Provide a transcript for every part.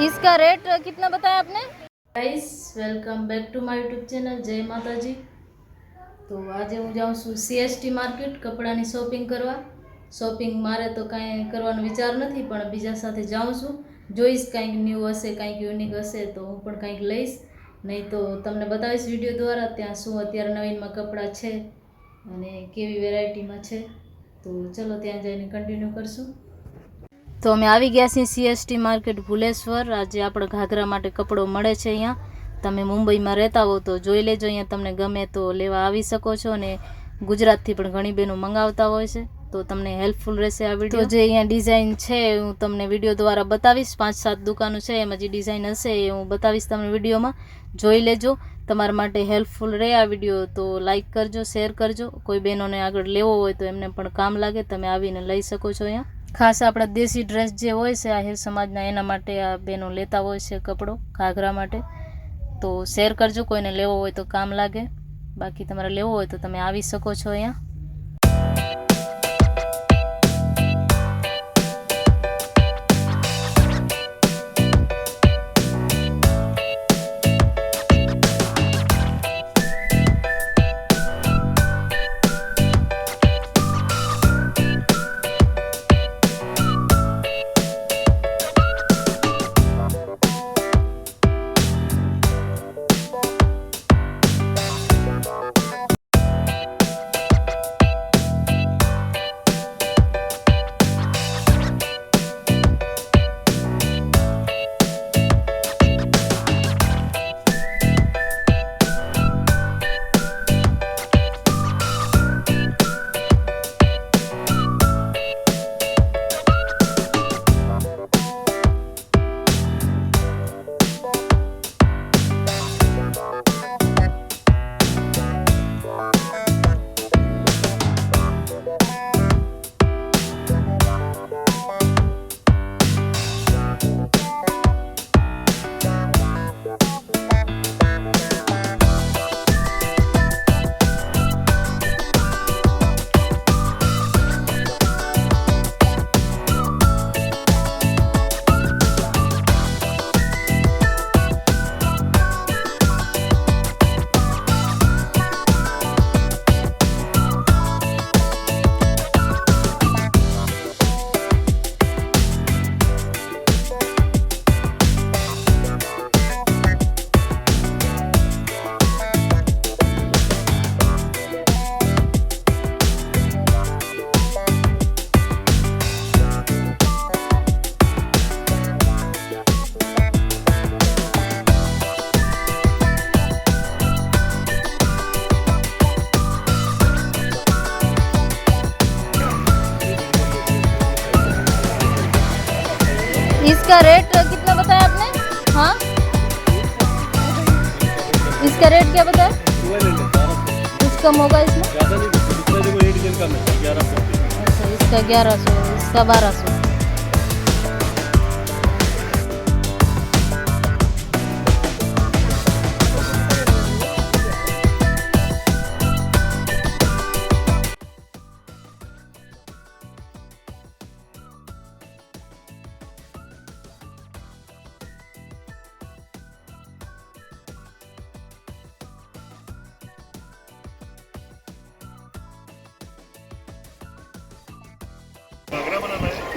इसका रेट कितना बताया आपने? Guys welcome back to my YouTube channel जय माताजी। तो आज हूँ जाऊँ છું CST માર્કેટ કપડાની શોપિંગ કરવા। શોપિંગ મારે તો કાંઈ કરવાનો વિચાર નથી, પણ બીજા સાથે જાઉં છું। જોઈશ કંઈક ન્યૂ હશે, કંઈક યુનિક હશે તો હું પણ કંઈક લઈશ, નહીં તો તમને બતાવીશ વિડીયો દ્વારા ત્યાં શું અત્યારે નવીનમાં કપડાં છે અને કેવી વેરાયટીમાં છે। તો ચલો ત્યાં જઈને કન્ટિન્યુ કરશું। તો અમે આવી ગયા છીએ CST માર્કેટ ભુલેશ્વર। આજે આપણે ઘાઘરા માટે કપડો મળે છે અહીંયા। તમે મુંબઈમાં રહેતા હો તો જોઈ લેજો, અહીંયા તમને ગમે તો લેવા આવી શકો છો, અને ગુજરાતથી પણ ઘણી બહેનો મંગાવતા હોય છે, તો તમને હેલ્પફુલ રહેશે આ વિડીયો। તો જે અહીંયા ડિઝાઇન છે હું તમને વિડીયો દ્વારા બતાવીશ। 5-7 દુકાનો છે, એમાં જે ડિઝાઇન હશે એ હું બતાવીશ તમને વિડીયોમાં, જોઈ લેજો। તમારા માટે હેલ્પફુલ રહે આ વિડીયો તો લાઇક કરજો, શેર કરજો। કોઈ બહેનોને આગળ લેવો હોય તો એમને પણ કામ લાગે, તમે આવીને લઈ શકો છો અહીંયા। ખાસ આપણા દેશી ડ્રેસ જે હોય છે આહિર સમાજના, એના માટે આ બહેનો લેતા હોય છે કપડો ઘાઘરા માટે, તો શેર કરજો। કોઈને લેવો હોય તો કામ લાગે, બાકી તમારે લેવો હોય તો તમે આવી શકો છો અહીંયા। इसका रेट कितना बताया आपने? हाँ, इसका रेट क्या बताया? कुछ कम होगा इसमें? अच्छा, इसका 1100, इसका 1200।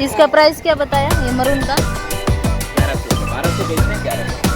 इसका प्राइस क्या बताया ये मरून का? 1200 बेचते हैं 1100।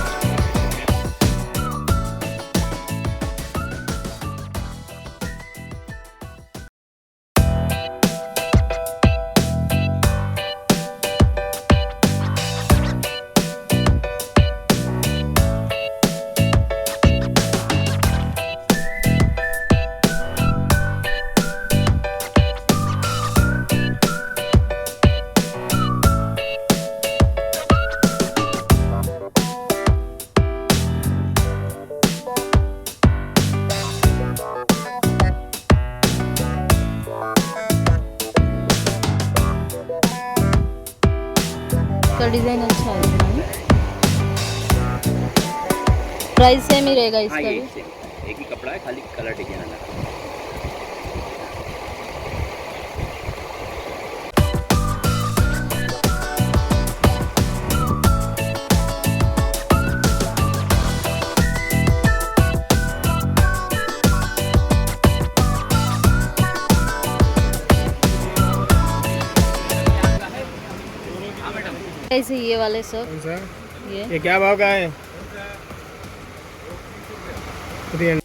इसका डिज़ाइन अच्छा है, प्राइस सेम ही रहेगा इसका भी? एक ही कपड़ा है, खाली कलर डिजाइन अलग है। कैसे ये वाले सब कौन सा? ये ये क्या भाव का है? 300।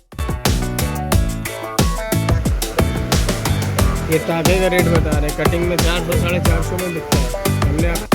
ये तागे का रेट बता रहे, कटिंग में 400 450 में बिकता है। हमने आप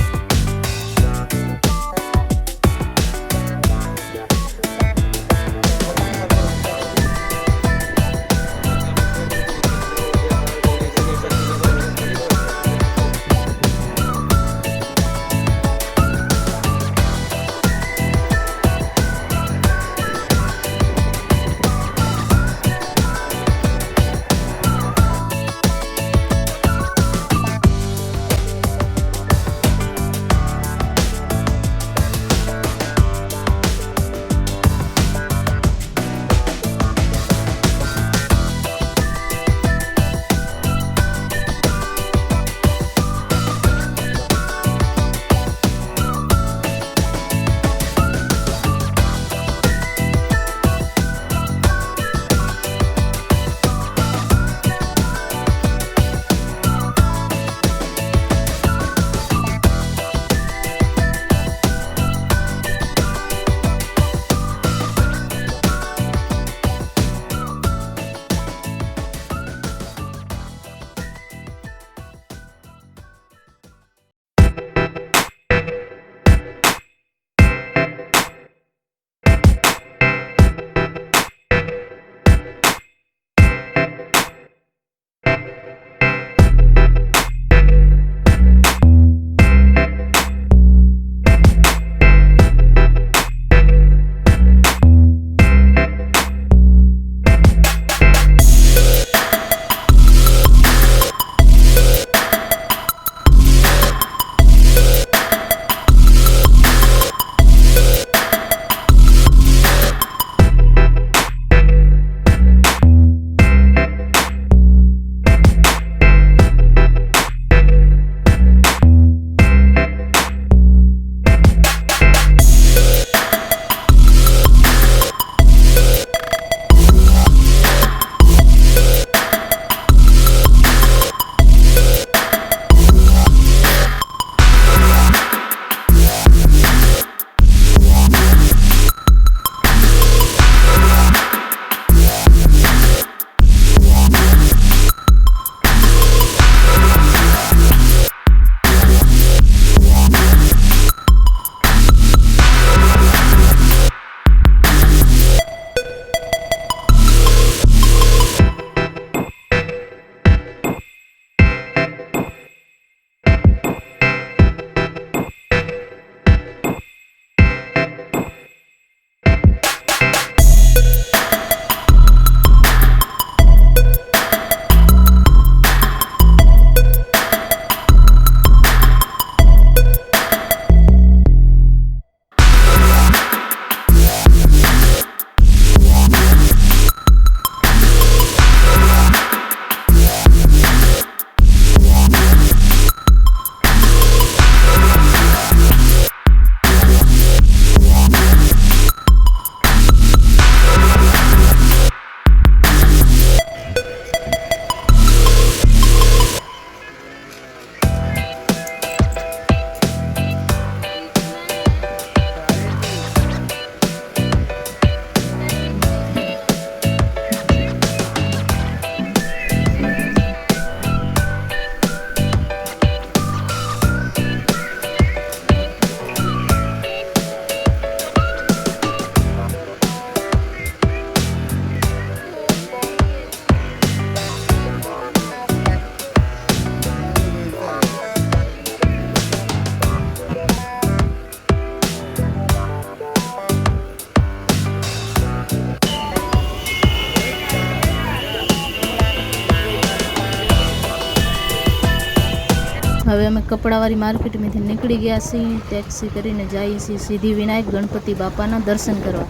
હવે અમે કપડાવાળી માર્કેટમાંથી નીકળી ગયા છીએ, ટેક્સી કરીને જઈએ છીએ સિદ્ધિ વિનાયક ગણપતિ બાપાના દર્શન કરવા.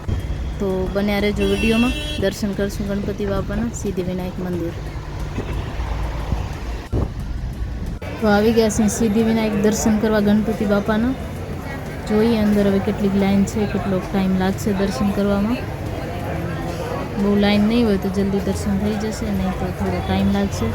તો બન્યા રહેજો વિડીયોમાં, દર્શન કરશું ગણપતિ બાપાના સિદ્ધિ વિનાયક મંદિર. તો આવી ગયા છીએ સિદ્ધિ વિનાયક દર્શન કરવા ગણપતિ બાપાના. જોઈએ અંદર હવે કેટલીક લાઈન છે, કેટલો ટાઈમ લાગશે દર્શન કરવામાં. બહુ લાઈન નહીં હોય તો જલ્દી દર્શન થઈ જશે, નહીં તો થોડો ટાઈમ લાગશે.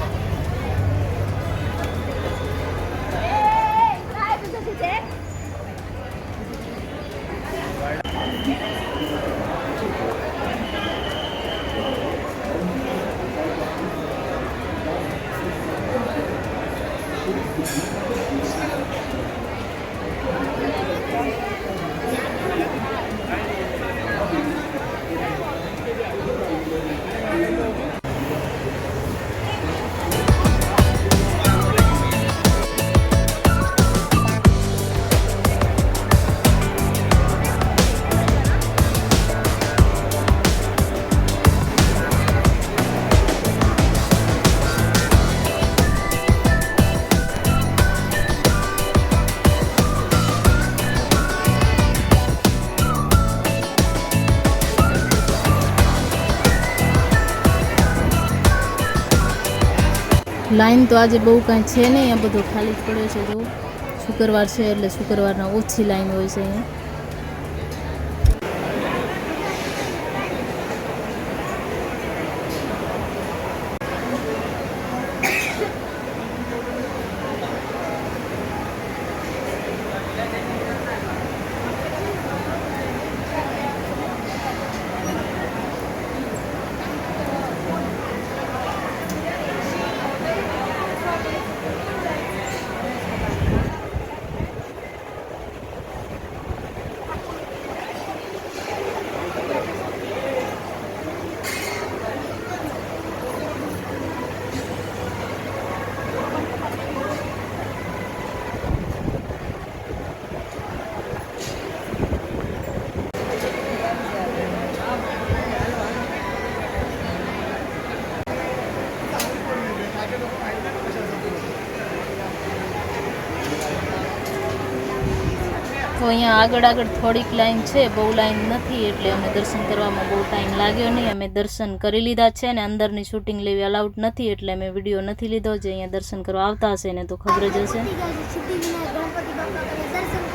લાઈન તો આજે બહુ કાંઈ છે નહીં, આ બધો ખાલી જ પડ્યો છે. જો શુક્રવાર છે એટલે શુક્રવારના ઓછી લાઈન હોય છે અહીંયા. તો અહીંયા આગળ થોડીક લાઈન છે, બહુ લાઈન નથી, એટલે અમે દર્શન કરવામાં બહુ ટાઈમ લાગ્યો નહીં. અમે દર્શન કરી લીધા છે ને અંદરની શૂટિંગ લેવી અલાઉડ નથી, એટલે અમે વિડીયો નથી લીધો. જે અહીંયા દર્શન કરવા આવતા હશે ને તો ખબર જ હશે. ગણપતિ બાપા દર્શન